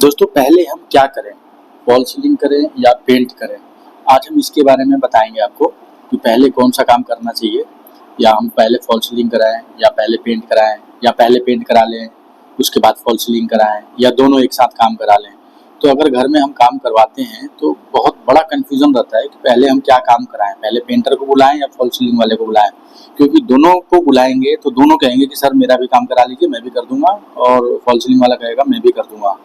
दोस्तों पहले हम क्या करें, फॉल सीलिंग करें या पेंट करें। आज हम इसके बारे में बताएंगे आपको कि पहले कौन सा काम करना चाहिए, या हम पहले फॉल सीलिंग कराएं या पहले पेंट कराएं, या पहले पेंट करा लें उसके बाद फॉल सीलिंग कराएं, या दोनों एक साथ काम करा लें। तो अगर घर में हम काम करवाते हैं तो बहुत बड़ा कन्फ्यूजन रहता है कि पहले हम क्या काम कराएं, पहले पेंटर को बुलाएं या फॉल सीलिंग वाले को बुलाएं। क्योंकि दोनों को बुलाएंगे तो दोनों कहेंगे कि सर मेरा भी काम करा लीजिए, मैं भी कर दूंगा, और फॉल सीलिंग वाला कहेगा मैं भी कर दूंगा।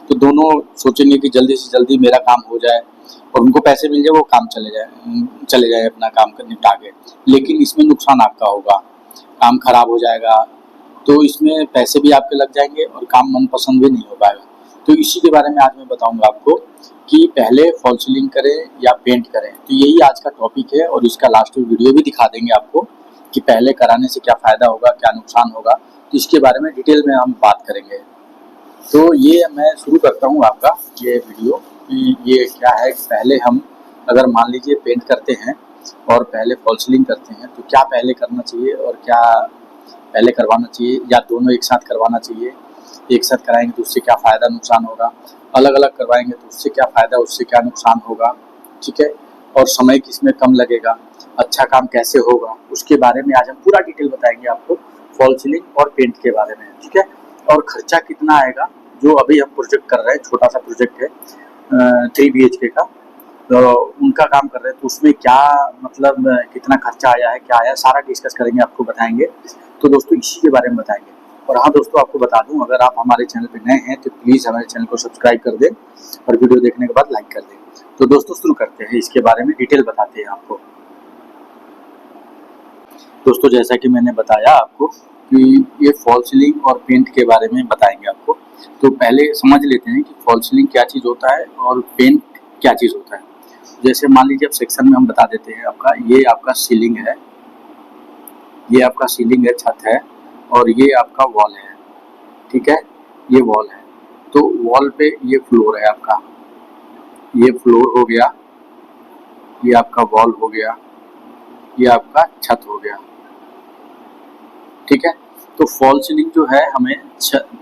तो दोनों सोचेंगे कि जल्दी से जल्दी मेरा काम हो जाए और उनको पैसे मिल जाए, वो काम चले जाए अपना काम निपटा के। लेकिन इसमें नुकसान आपका होगा, काम खराब हो जाएगा, तो इसमें पैसे भी आपके लग जाएंगे और काम मनपसंद भी नहीं हो पाएगा। तो इसी के बारे में आज मैं बताऊंगा आपको कि पहले फॉल सीलिंग करें या पेंट करें। तो यही आज का टॉपिक है और इसका लास्ट में वीडियो भी दिखा देंगे आपको कि पहले कराने से क्या फ़ायदा होगा, क्या नुकसान होगा। तो इसके बारे में डिटेल में हम बात करेंगे। तो ये मैं शुरू करता हूँ आपका ये वीडियो कि ये क्या है कि पहले हम अगर मान लीजिए पेंट करते हैं और पहले फॉल सीलिंग करते हैं तो क्या पहले करना चाहिए और क्या पहले करवाना चाहिए, या दोनों एक साथ करवाना चाहिए। एक साथ कराएंगे तो उससे क्या फ़ायदा नुकसान होगा, अलग अलग करवाएंगे तो उससे क्या फ़ायदा उससे क्या नुकसान होगा, ठीक है। और समय किसमें कम लगेगा, अच्छा काम कैसे होगा, उसके बारे में आज हम पूरा डिटेल बताएंगे आपको फॉल सीलिंग और पेंट के बारे में, ठीक है। और खर्चा कितना आएगा, जो अभी हम प्रोजेक्ट कर रहे हैं, छोटा सा प्रोजेक्ट है 3 BHK का, तो उनका काम कर रहे हैं, तो उसमें क्या मतलब कितना खर्चा आया है, क्या आया, सारा डिस्कस करेंगे, आपको बताएंगे। तो दोस्तों इसी के बारे में बताएंगे। और हाँ दोस्तों, आपको बता दूं, अगर आप हमारे चैनल पे नए हैं तो प्लीज़ हमारे चैनल को सब्सक्राइब कर दें और वीडियो देखने के बाद लाइक कर दें। तो दोस्तों शुरू करते हैं, इसके बारे में डिटेल बताते हैं आपको। दोस्तों जैसा कि मैंने बताया आपको कि ये फॉल सीलिंग और पेंट के बारे में बताएंगे आपको। तो पहले समझ लेते हैं कि फॉल सीलिंग क्या चीज़ होता है और पेंट क्या चीज़ होता है। जैसे मान लीजिए अब सेक्शन में हम बता देते हैं आपका, ये आपका सीलिंग है, ये आपका सीलिंग है, छत है, और ये आपका वॉल है, ठीक है, ये वॉल है। तो वॉल पे ये फ्लोर है आपका, ये फ्लोर हो गया, ये आपका वॉल हो गया, ये आपका छत हो गया, ठीक है। तो फॉल सीलिंग जो है हमें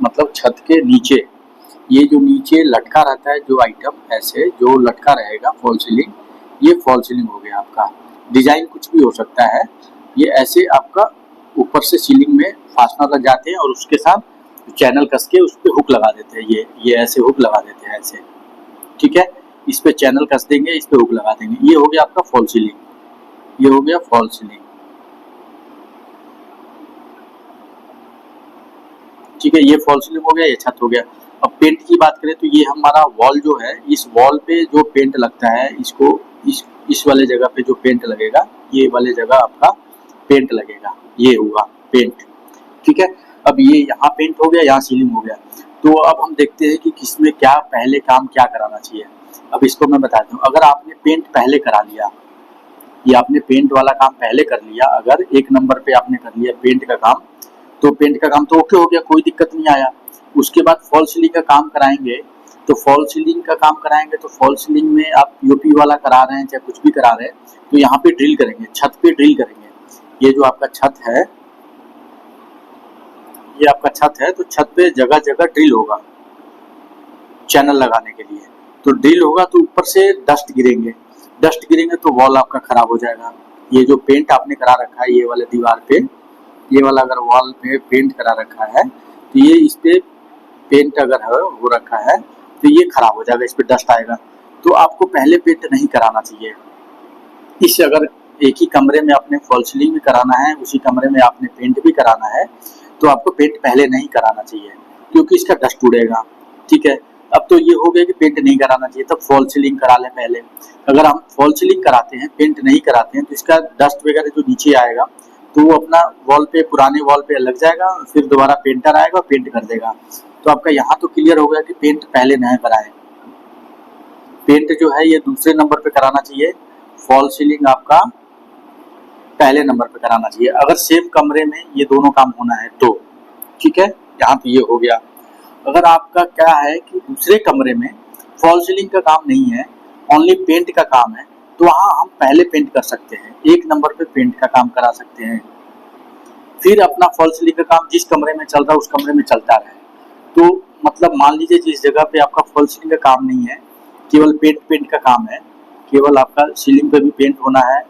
मतलब छत के नीचे, ये जो नीचे लटका रहता है जो आइटम, ऐसे जो लटका रहेगा फॉल सीलिंग, ये फॉल सीलिंग हो गया आपका। डिजाइन कुछ भी हो सकता है, ये ऐसे आपका ऊपर से सीलिंग में फास्टनर लग जाते हैं और उसके साथ चैनल कस के उस पर हुक लगा देते हैं। ये ऐसे हुक लगा देते हैं ऐसे, ठीक है। इस पे चैनल कस देंगे, इस पे हुक लगा देंगे। ये हो गया आपका फॉल सीलिंग, ये हो गया फॉल सीलिंग, ठीक है। ये फॉल सीलिंग हो गया, ये छत हो गया। अब पेंट की बात करें तो ये हमारा वॉल जो है, इस वॉल पे जो पेंट लगता है, इसको इस वाले जगह पे जो पेंट लगेगा, ये वाले जगह आपका पेंट लगेगा, ये होगा पेंट, ठीक है। अब ये यहाँ पेंट हो गया, यहाँ सीलिंग हो गया। तो अब हम देखते हैं कि किसमें क्या पहले काम क्या कराना चाहिए। अब इसको मैं बताता हूँ। अगर आपने पेंट पहले करा लिया, ये आपने पेंट वाला काम पहले कर लिया, अगर 1 नंबर पे आपने कर लिया पेंट का काम, तो पेंट का काम तो ओके हो गया, कोई दिक्कत नहीं आया। उसके बाद फॉल सीलिंग का काम कराएंगे, तो फॉल सीलिंग का काम कराएंगे तो फॉल सीलिंग में आप यूपी वाला करा रहे हैं चाहे कुछ भी करा रहे हैं, तो यहाँ पे ड्रिल करेंगे, छत पे ड्रिल करेंगे। ये जो आपका छत है, ये आपका छत है, तो छत पे जगह जगह ड्रिल होगा चैनल लगाने के लिए। तो ड्रिल होगा तो ऊपर से डस्ट गिरेंगे तो वॉल आपका खराब हो जाएगा। ये जो पेंट आपने करा रखा है, ये वाले दीवार पे, ये वाला अगर वॉल पे पेंट करा रखा है, तो ये इस पे पेंट अगर हो रखा है तो ये खराब हो जाएगा, इस पे डस्ट आएगा। तो आपको पहले पेंट नहीं कराना चाहिए। इस अगर एक ही कमरे में आपने फॉल सीलिंग भी कराना है, उसी कमरे में आपने पेंट भी कराना है, तो आपको पेंट पहले नहीं कराना चाहिए, क्योंकि इसका डस्ट उड़ेगा, ठीक है। अब तो ये हो गया कि पेंट नहीं कराना चाहिए, तब फॉल सीलिंग करा लें पहले। अगर हम फॉल सीलिंग कराते हैं, पेंट नहीं कराते हैं, तो इसका डस्ट वगैरह जो नीचे आएगा तो वो अपना वॉल पे, पुराने वॉल पे लग जाएगा, फिर दोबारा पेंटर आएगा, पेंट कर देगा। तो आपका यहाँ तो क्लियर हो गया कि पेंट पहले नहीं कराएं। पेंट जो है ये दूसरे नंबर पे कराना चाहिए, फॉल सीलिंग आपका पहले नंबर पे कराना चाहिए, अगर सेम कमरे में ये दोनों काम होना है तो, ठीक है। यहाँ पे ये हो गया। अगर आपका क्या है कि दूसरे कमरे में फॉल सीलिंग का काम नहीं है, ओनली पेंट का काम है, तो वहाँ हम पहले पेंट कर सकते हैं, 1 नंबर पे पेंट का काम करा सकते हैं। फिर अपना फॉल सीलिंग का काम जिस कमरे में चल रहा है उस कमरे में चलता रहे। तो मतलब मान लीजिए जिस जगह पे आपका फॉल सीलिंग का काम नहीं है, केवल पेंट का काम है, केवल आपका सीलिंग पे भी पेंट होना है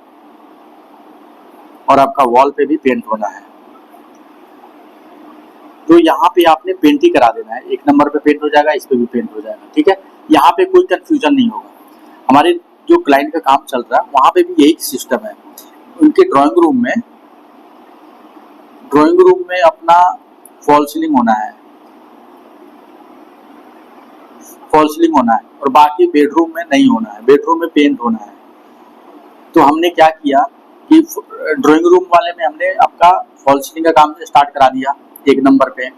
और आपका वॉल पे भी पेंट होना है, तो यहाँ पे आपने पेंट ही करा देना है। 1 नंबर पे पेंट हो जाएगा, इस पे भी पेंट हो जाएगा, ठीक है। यहाँ पे कोई कंफ्यूजन नहीं होगा। हमारे जो क्लाइंट का काम चल रहा है वहाँ पे भी यही सिस्टम है। उनके ड्राइंग रूम में अपना फॉल सीलिंग होना है, और बाकी बेडरूम में नहीं होना है, बेडरूम में पेंट होना है। तो हमने क्या किया कि ड्राइंग रूम वाले में हमने आपका फॉल सीलिंग का काम स्टार्ट करा दिया 1 नंबर पे,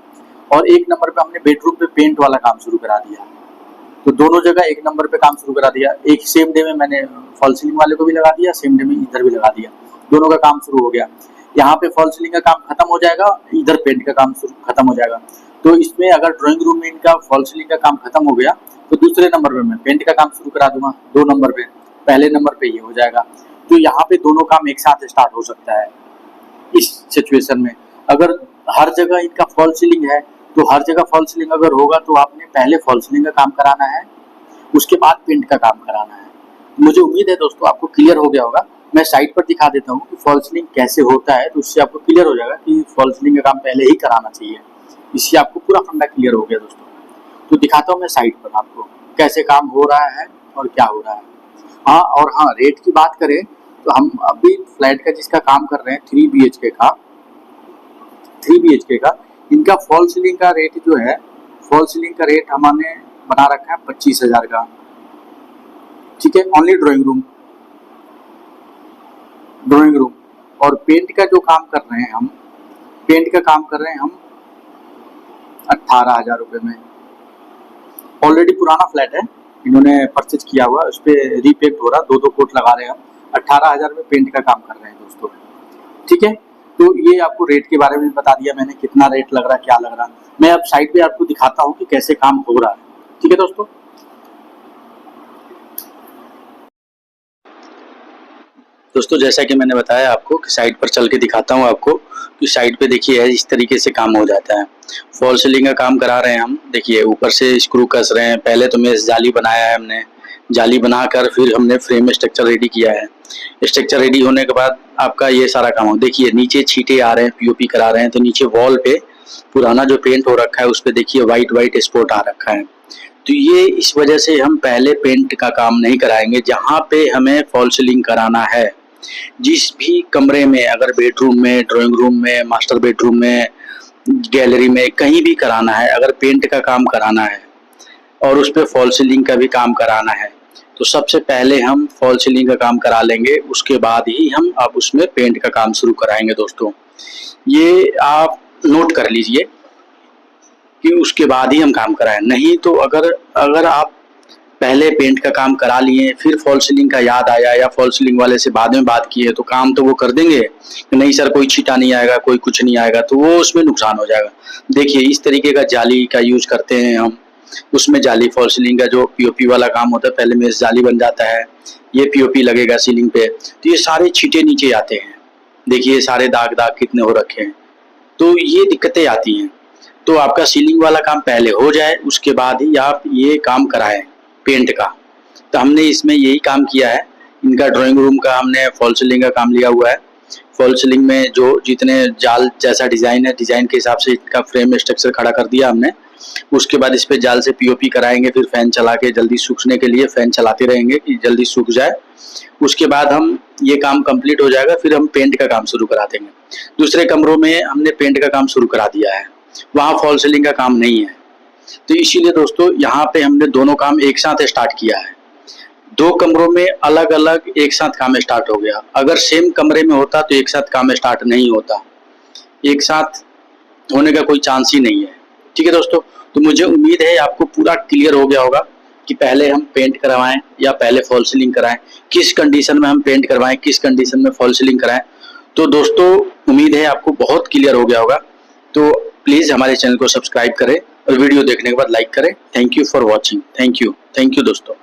और 1 नंबर पे हमने बेडरूम पे पेंट वाला काम शुरू करा दिया। तो दोनों जगह 1 नंबर पे काम शुरू करा दिया। एक सेम डे में मैंने फॉल सीलिंग वाले को भी लगा दिया, सेम डे में इधर भी लगा दिया, दोनों का काम शुरू हो गया। यहाँ पे फॉल सीलिंग का काम खत्म हो जाएगा, इधर पेंट का काम खत्म हो जाएगा। तो इसमें अगर ड्राइंग रूम में इनका फॉल सीलिंग का काम खत्म हो गया तो दूसरे नंबर पे मैं पेंट का काम शुरू करा दूंगा 2 नंबर पे, पहले नंबर पे ये हो जाएगा। तो यहाँ पे दोनों काम एक साथ स्टार्ट हो सकता है। इस सिचुएशन में अगर हर जगह इनका फॉल सीलिंग है तो हर जगह फॉल सीलिंग अगर होगा तो आपने पहले फॉल सीलिंग का काम कराना है, उसके बाद पेंट का काम कराना है। मुझे उम्मीद है दोस्तों आपको क्लियर हो गया होगा। मैं साइड पर दिखा देता हूँ कि फॉल सीलिंग कैसे होता है, तो उससे आपको क्लियर हो जाएगा कि फॉल सीलिंग का काम पहले ही कराना चाहिए। इससे आपको पूरा फंडा क्लियर हो गया दोस्तों। तो दिखाता हूँ मैं साइड पर आपको कैसे काम हो रहा है और क्या हो रहा है। हाँ, रेट की बात करें तो हम अभी फ्लैट का जिसका काम कर रहे हैं 3 BHK का इनका फॉल सीलिंग का रेट जो है, फॉल सीलिंग का रेट हमने बना रखा है 25,000 का, ठीक है। ओनली ड्राइंग रूम और पेंट का जो काम कर रहे हैं हम, पेंट का काम कर रहे हैं हम 18,000 रुपये में। ऑलरेडी पुराना फ्लैट है, इन्होंने परचेज किया हुआ, उस पर रीपेंट हो रहा, 2 कोट लगा रहे हैं हम। 18,000 में पेंट का काम कर रहे हैं दोस्तों, ठीक है। तो ये आपको रेट के बारे में बता दिया मैंने, कितना रेट लग रहा है, क्या लग रहा है। मैं अब साइड पे आपको दिखाता हूँ कि कैसे काम हो रहा है, ठीक है दोस्तों। जैसा कि मैंने बताया आपको कि साइड पर चल के दिखाता हूँ आपको कि साइड पे देखिए इस तरीके से काम हो जाता है। फॉल सीलिंग का काम करा रहे हैं हम, देखिए ऊपर से स्क्रू कस रहे हैं। पहले तो मैं जाली बनाया है हमने, जाली बनाकर फिर हमने फ्रेम स्ट्रक्चर रेडी किया है। स्ट्रक्चर रेडी होने के बाद आपका ये सारा काम हो, देखिए नीचे छींटे आ रहे हैं, पीओपी करा रहे हैं। तो नीचे वॉल पे पुराना जो पेंट हो रखा है उस पर देखिए वाइट स्पॉट आ रखा है। तो ये इस वजह से हम पहले पेंट का काम नहीं कराएंगे। जहाँ पे हमें फॉल सीलिंग कराना है, जिस भी कमरे में, अगर बेडरूम में, ड्राइंग रूम में, मास्टर बेडरूम में, गैलरी में, कहीं भी कराना है, अगर पेंट का काम कराना है और उस पर फॉल सीलिंग का भी काम कराना है तो सबसे पहले हम फॉल सीलिंग का काम करा लेंगे, उसके बाद ही हम अब उसमें पेंट का काम शुरू कराएंगे दोस्तों। ये आप नोट कर लीजिए कि उसके बाद ही हम काम कराएं। नहीं तो अगर आप पहले पेंट का काम करा लिए, फिर फॉल सीलिंग का याद आया या फॉल सीलिंग वाले से बाद में बात किए, तो काम तो वो कर देंगे कि नहीं सर कोई छींटा नहीं आएगा, कोई कुछ नहीं आएगा, तो वो उसमें नुकसान हो जाएगा। देखिए इस तरीके का जाली का यूज करते हैं हम, उसमें जाली फॉल सीलिंग का जो पीओपी वाला काम होता है, पहले में जाली बन जाता है, ये पीओपी लगेगा सीलिंग पे, तो ये सारे छींटे नीचे आते हैं। देखिए सारे दाग कितने हो रखे हैं, तो ये दिक्कतें आती हैं। तो आपका सीलिंग वाला काम पहले हो जाए, उसके बाद ही आप ये काम कराएं पेंट का। तो हमने इसमें यही काम किया है। इनका ड्राइंग रूम का हमने फॉल सीलिंग का काम लिया हुआ है। फॉल सीलिंग में जो जितने जाल जैसा डिज़ाइन है, डिज़ाइन के हिसाब से इनका फ्रेम स्ट्रक्चर खड़ा कर दिया हमने। उसके बाद इस पे जाल से पीओपी कराएंगे, फिर फैन चला के जल्दी सूखने के लिए फैन चलाते रहेंगे कि जल्दी सूख जाए। उसके बाद हम ये काम कंप्लीट हो जाएगा, फिर हम पेंट का काम शुरू करा देंगे। दूसरे कमरों में हमने पेंट का काम शुरू करा दिया है, वहाँ फॉल सीलिंग का काम नहीं है। तो इसीलिए दोस्तों यहाँ पे हमने दोनों काम एक साथ स्टार्ट किया है। 2 कमरों में अलग अलग एक साथ काम स्टार्ट हो गया। अगर सेम कमरे में होता तो एक साथ काम स्टार्ट नहीं होता, एक साथ होने का कोई चांस ही नहीं है। ठीक है दोस्तों, तो मुझे उम्मीद है आपको पूरा क्लियर हो गया होगा कि पहले हम पेंट करवाएं या पहले फॉल सीलिंग कराएं, किस कंडीशन में हम पेंट करवाएं, किस कंडीशन में फॉल सीलिंग कराएं। तो दोस्तों उम्मीद है आपको बहुत क्लियर हो गया होगा। तो प्लीज़ हमारे चैनल को सब्सक्राइब करें और वीडियो देखने के बाद लाइक करें। Thank you for watching. Thank you दोस्तों।